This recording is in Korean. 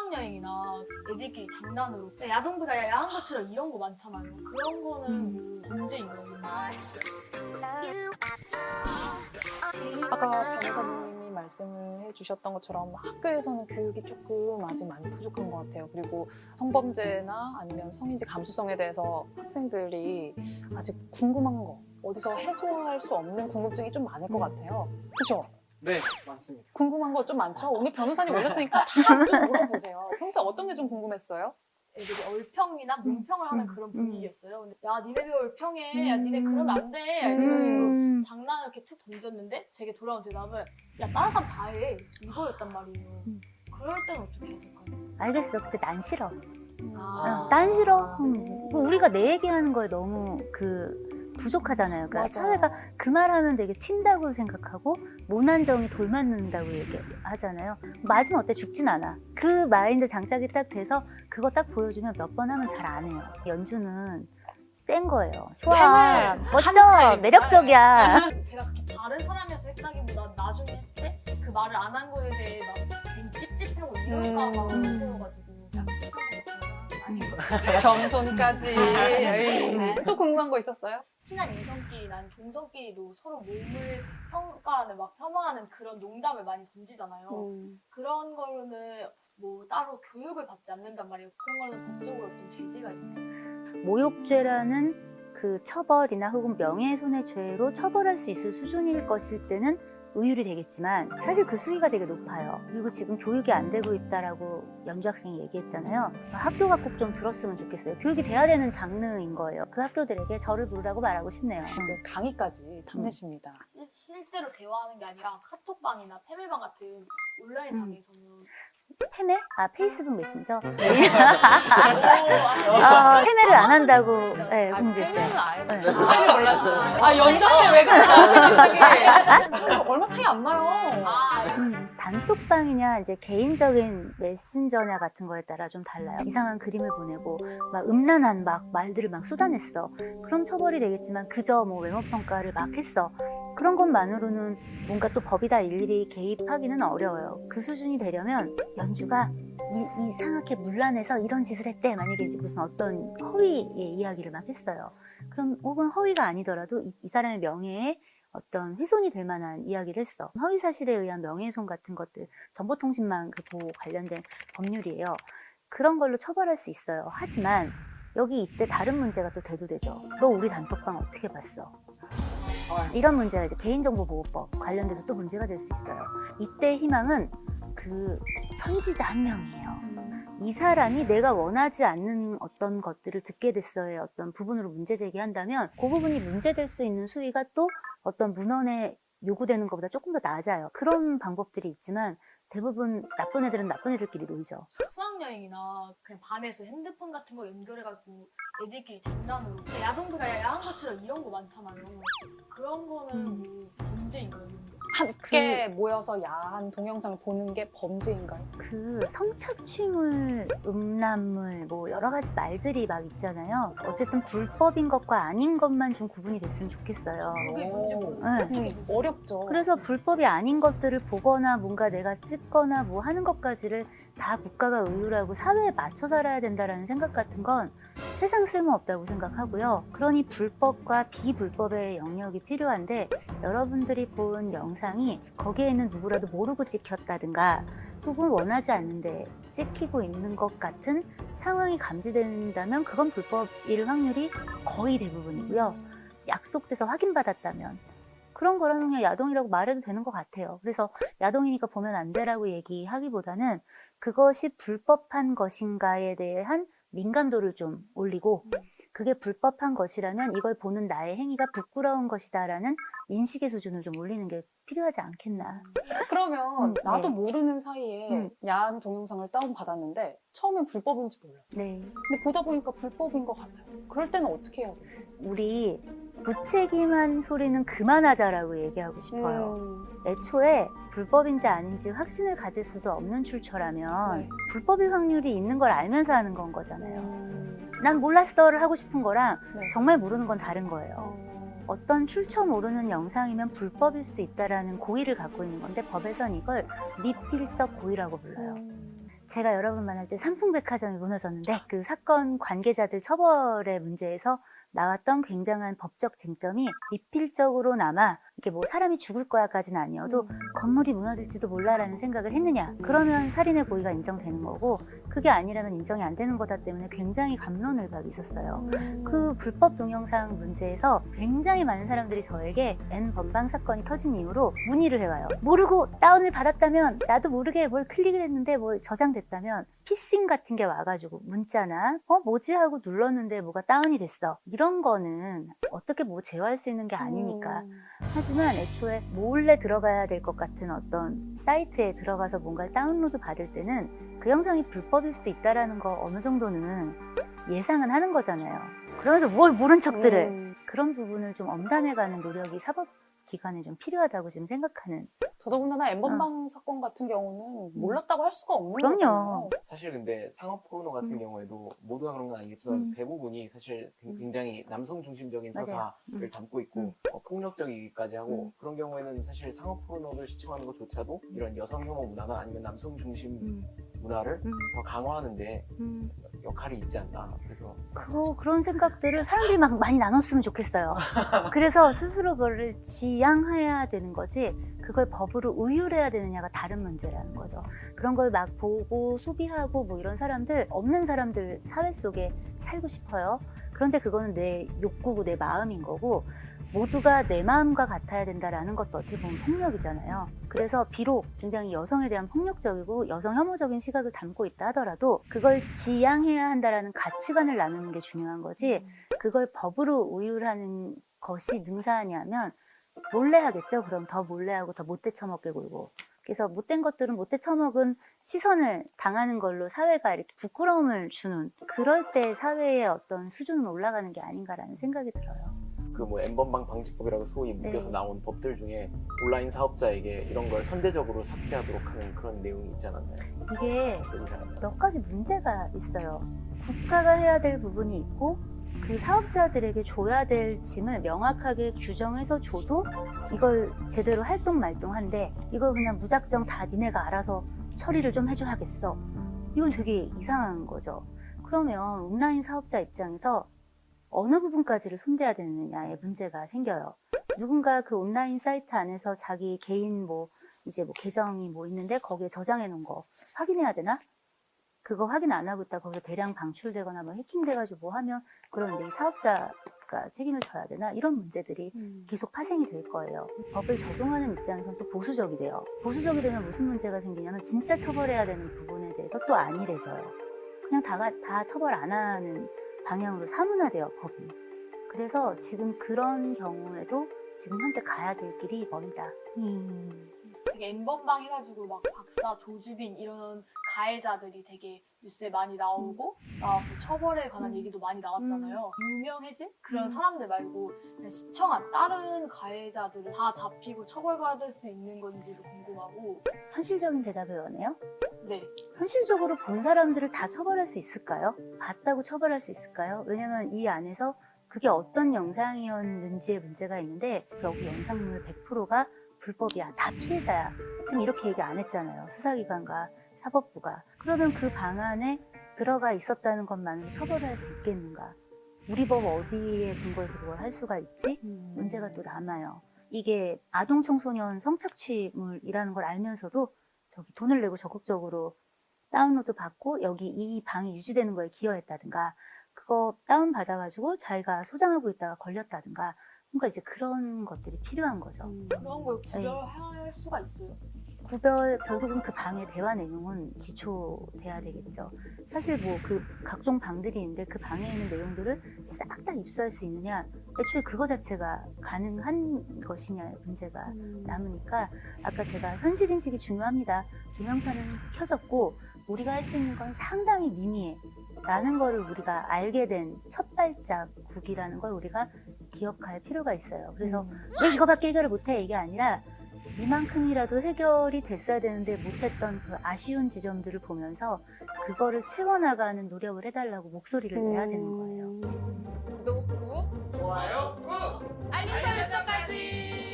수학여행이나 애들끼리 장난으로 야동보다 야한 거 틀어 이런 거 많잖아요. 그런 거는 뭐 문제인 거예요. 아까 변호사님이 말씀을 해주셨던 것처럼 학교에서는 교육이 조금 아직 많이 부족한 것 같아요. 그리고 성범죄나 아니면 성인지 감수성에 대해서 학생들이 아직 궁금한 거, 어디서 해소할 수 없는 궁금증이 좀 많을 것 같아요. 그렇죠? 네, 많습니다. 궁금한 거 좀 많죠? 오늘 변호사님 오셨으니까 다 좀 물어보세요. 평소에 어떤 게 좀 궁금했어요? 애들이 얼평이나 문평을 하는 그런 분위기였어요. 근데 야 니네 왜 얼평해? 야 니네 그러면 안 돼? 이런 식으로 장난을 이렇게 툭 던졌는데 제게 돌아온 대답은 야 다른 사람 다 해. 이거였단 말이에요. 그럴 때는 어떻게 해야 될까요? 알겠어. 근데 난 싫어. 난 싫어. 우리가 내 얘기하는 거에 너무 부족하잖아요. 그러니까 맞아요. 사회가 그 말하면 되게 튄다고 생각하고 모난 정이 돌맞는다고 얘기하잖아요. 맞으면 어때? 죽진 않아. 그 마인드 장착이 딱 돼서 그거 딱 보여주면 몇 번 하면 잘 안 해요. 연주는 센 거예요. 좋아, 멋져, 매력적이야. 제가 그렇게 다른 사람이어서 했다기보다 나중에 했을 때 그 말을 안 한 거에 대해 막 괜히 찝찝하고 이럴까 봐 무서워가지고 그냥 찝찝하게 겸손까지. 네. 또 궁금한 거 있었어요? 친한 이성끼리 난 동성끼리도 서로 몸을 평가하는 막 혐오하는 그런 농담을 많이 던지잖아요. 그런 거로는 뭐 따로 교육을 받지 않는단 말이에요. 그런 거는 법적으로 어떤 제재가 있나요? 모욕죄라는 그 처벌이나 혹은 명예훼손의 죄로 처벌할 수 있을 수준일 것일 때는 의율이 되겠지만 사실 그 수위가 되게 높아요. 그리고 지금 교육이 안 되고 있다라고 연주 학생이 얘기했잖아요. 학교가 꼭 좀 들었으면 좋겠어요. 교육이 돼야 되는 장르인 거예요. 그 학교들에게 저를 부르라고 말하고 싶네요. 이제 강의까지 탐내십니다. 실제로 대화하는 게 아니라 카톡방이나 페메방 같은 온라인 장에서는 페메? 페이스북 메신저? 아, 페메를 안 한다고 네, 아, 공지했어요. 팬은 아예 네. 팬을 몰랐지. 아, 연주학생 왜 그러냐, 생각이. 얼마 차이 안 나요. 단톡방이냐 이제 개인적인 메신저냐 같은 거에 따라 좀 달라요. 이상한 그림을 보내고 막 음란한 막 말들을 막 쏟아냈어. 그럼 처벌이 되겠지만 그저 뭐 외모 평가를 막 했어. 그런 것만으로는 뭔가 또 법이 다 일일이 개입하기는 어려워요. 그 수준이 되려면 연주가 이상하게 문란해서 이런 짓을 했대. 만약에 이제 무슨 어떤 허위의 이야기를 막 했어요. 그럼 혹은 허위가 아니더라도 이 사람의 명예에 어떤 훼손이 될 만한 이야기를 했어. 허위 사실에 의한 명예훼손 같은 것들, 정보통신망 그 보호 관련된 법률이에요. 그런 걸로 처벌할 수 있어요. 하지만 여기 이때 다른 문제가 또 대두되죠. 너 우리 단톡방 어떻게 봤어? 이런 문제가 이제 개인정보보호법 관련돼서 또 문제가 될 수 있어요. 이때 희망은 그 선지자 한 명이에요. 이 사람이 내가 원하지 않는 어떤 것들을 듣게 됐어의 어떤 부분으로 문제 제기한다면 그 부분이 문제될 수 있는 수위가 또 어떤 문헌에 요구되는 것보다 조금 더 낮아요. 그런 방법들이 있지만 대부분 나쁜 애들은 나쁜 애들끼리 놀죠. 수학여행이나 그냥 반에서 핸드폰 같은 거 연결해가지고 애들끼리 장난으로 야동보다 야한 거 틀어 이런 거 많잖아요. 그런 거는 뭐 문제인 거예요? 함께 모여서 야한 동영상을 보는 게 범죄인가요? 그 성착취물, 음란물 뭐 여러 가지 말들이 막 있잖아요. 어쨌든 불법인 것과 아닌 것만 좀 구분이 됐으면 좋겠어요. 그게 뭔지 네. 어렵죠. 그래서 불법이 아닌 것들을 보거나 뭔가 내가 찍거나 뭐 하는 것까지를 다 국가가 의율하고 사회에 맞춰 살아야 된다는 생각 같은 건 세상 쓸모없다고 생각하고요. 그러니 불법과 비불법의 영역이 필요한데 여러분들이 본 영상이 거기에 있는 누구라도 모르고 찍혔다든가 혹은 원하지 않는데 찍히고 있는 것 같은 상황이 감지된다면 그건 불법일 확률이 거의 대부분이고요. 약속돼서 확인받았다면 그런 거라면 그냥 야동이라고 말해도 되는 것 같아요. 그래서 야동이니까 보면 안 되라고 얘기하기보다는 그것이 불법한 것인가에 대한 민감도를 좀 올리고 그게 불법한 것이라면 이걸 보는 나의 행위가 부끄러운 것이다라는 인식의 수준을 좀 올리는 게 필요하지 않겠나. 그러면 나도 네. 모르는 사이에 야한 동영상을 다운받았는데 처음엔 불법인지 몰랐어요. 네. 근데 보다 보니까 불법인 것 같아요. 그럴 때는 어떻게 해야 돼요? 우리 무책임한 소리는 그만하자라고 얘기하고 싶어요. 애초에 불법인지 아닌지 확신을 가질 수도 없는 출처라면 네. 불법일 확률이 있는 걸 알면서 하는 건 거잖아요. 난 몰랐어를 하고 싶은 거랑 네. 정말 모르는 건 다른 거예요. 어떤 출처 모르는 영상이면 불법일 수도 있다라는 고의를 갖고 있는 건데 법에선 이걸 미필적 고의라고 불러요. 제가 여러분 만날 때 삼풍백화점이 무너졌는데 그 사건 관계자들 처벌의 문제에서 나왔던 굉장한 법적 쟁점이 미필적으로나마 이게 뭐 사람이 죽을 거야까지는 아니어도 건물이 무너질지도 몰라라는 생각을 했느냐, 그러면 살인의 고의가 인정되는 거고, 그게 아니라면 인정이 안 되는 거다 때문에 굉장히 갑론을박이 있었어요. 그 불법 동영상 문제에서 굉장히 많은 사람들이 저에게 N 번방 사건이 터진 이후로 문의를 해와요. 모르고 다운을 받았다면, 나도 모르게 뭘 클릭을 했는데 뭐 저장됐다면 피싱 같은 게 와가지고 문자나 뭐지 하고 눌렀는데 뭐가 다운이 됐어, 이런 거는 어떻게 뭐 제어할 수 있는 게 아니니까. 하지만 애초에 몰래 들어가야 될 것 같은 어떤 사이트에 들어가서 뭔가를 다운로드 받을 때는 그 영상이 불법일 수도 있다라는 거 어느 정도는 예상은 하는 거잖아요. 그러면서 뭘 모른 척들을, 그런 부분을 좀 엄단해가는 노력이 사법기관에 좀 필요하다고 지금 생각하는. 더더군다나 N번방 사건 같은 경우는 몰랐다고 할 수가 없는 그럼요. 거잖아요. 사실 근데 상업 포르노 같은 경우에도 모두가 그런 건 아니겠지만 대부분이 사실 굉장히 남성 중심적인 맞아요. 서사를 담고 있고 폭력적이기까지 하고 그런 경우에는 사실 상업 포르노를 시청하는 것조차도 이런 여성 혐오 문화나 아니면 남성 중심 문화를 더 강화하는데 역할이 있지 않나. 그래서 그런 생각들을 사람들이 막 많이 나눴으면 좋겠어요. 그래서 스스로 그거를 지양해야 되는 거지, 그걸 법으로 의율해야 되느냐가 다른 문제라는 거죠. 그런 걸 막 보고 소비하고 뭐 이런 사람들, 없는 사람들 사회 속에 살고 싶어요. 그런데 그거는 내 욕구고 내 마음인 거고, 모두가 내 마음과 같아야 된다라는 것도 어떻게 보면 폭력이잖아요. 그래서 비록 굉장히 여성에 대한 폭력적이고 여성 혐오적인 시각을 담고 있다 하더라도 그걸 지양해야 한다라는 가치관을 나누는 게 중요한 거지, 그걸 법으로 의율하는 것이 능사하냐면 몰래 하겠죠. 그럼 더 몰래 하고 더 못돼 처먹게 굴고. 그래서 못된 것들은 못돼 처먹은 시선을 당하는 걸로 사회가 이렇게 부끄러움을 주는, 그럴 때 사회의 어떤 수준은 올라가는 게 아닌가라는 생각이 들어요. 그 뭐 N번방 방지법이라고 소위 묶여서 나온 법들 중에 온라인 사업자에게 이런 걸 선제적으로 삭제하도록 하는 그런 내용이 있지 않았나요? 이게 몇 몇 가지 문제가 있어요. 국가가 해야 될 부분이 있고 그 사업자들에게 줘야 될 짐을 명확하게 규정해서 줘도 이걸 제대로 활동 말동한데, 이걸 그냥 무작정 다 니네가 알아서 처리를 좀 해줘야겠어, 이건 되게 이상한 거죠. 그러면 온라인 사업자 입장에서 어느 부분까지를 손대야 되느냐의 문제가 생겨요. 누군가 그 온라인 사이트 안에서 자기 개인 이제 계정이 있는데 거기에 저장해 놓은 거 확인해야 되나? 그거 확인 안 하고 있다 거기서 대량 방출되거나 해킹돼가지고 하면 그럼 이제 이 사업자가 책임을 져야 되나? 이런 문제들이 계속 파생이 될 거예요. 법을 적용하는 입장에서는 또 보수적이 돼요. 보수적이 되면 무슨 문제가 생기냐면 진짜 처벌해야 되는 부분에 대해서 또 안일해져요. 그냥 다 처벌 안 하는 방향으로 사문화돼요, 법이. 그래서 지금 그런 경우에도 지금 현재 가야 될 길이 멀다. 되게 N번방 해가지고 막 박사, 조주빈 이런 가해자들이 되게 뉴스에 많이 나오고 처벌에 관한 얘기도 많이 나왔잖아요. 유명해진 그런 사람들 말고 그냥 시청한 다른 가해자들은 다 잡히고 처벌받을 수 있는 건지도 궁금하고. 현실적인 대답을 원해요? 네. 현실적으로 본 사람들을 다 처벌할 수 있을까요? 봤다고 처벌할 수 있을까요? 왜냐면 이 안에서 그게 어떤 영상이었는지의 문제가 있는데, 여기 영상물 100%가 불법이야, 다 피해자야, 지금 이렇게 얘기 안 했잖아요, 수사기관과 사법부가. 그러면 그 방안에 들어가 있었다는 것만으로 처벌할 수 있겠는가? 우리 법 어디에 근거해서 그걸 할 수가 있지? 문제가 또 남아요. 이게 아동 청소년 성착취물이라는 걸 알면서도 저기 돈을 내고 적극적으로 다운로드 받고 여기 이 방이 유지되는 거에 기여했다든가, 그거 다운 받아가지고 자기가 소장하고 있다가 걸렸다든가, 뭔가 이제 그런 것들이 필요한 거죠. 그런 걸 구별할 수가 있어요. 결국은 그 방의 대화 내용은 기초돼야 되겠죠. 사실 그 각종 방들이 있는데 그 방에 있는 내용들을 싹 다 입수할 수 있느냐, 애초에 그거 자체가 가능한 것이냐의 문제가 남으니까, 아까 제가 현실인식이 중요합니다. 조명판은 켜졌고 우리가 할 수 있는 건 상당히 미미해 라는 거를 우리가 알게 된 첫 발자국이라는 걸 우리가 기억할 필요가 있어요. 그래서 왜 이거밖에 해결을 못해? 이게 아니라 이만큼이라도 해결이 됐어야 되는데 못했던 그 아쉬운 지점들을 보면서 그거를 채워나가는 노력을 해달라고 목소리를 내야 되는 거예요. 구독 꾹, 좋아요 꾹! 알림 설정까지.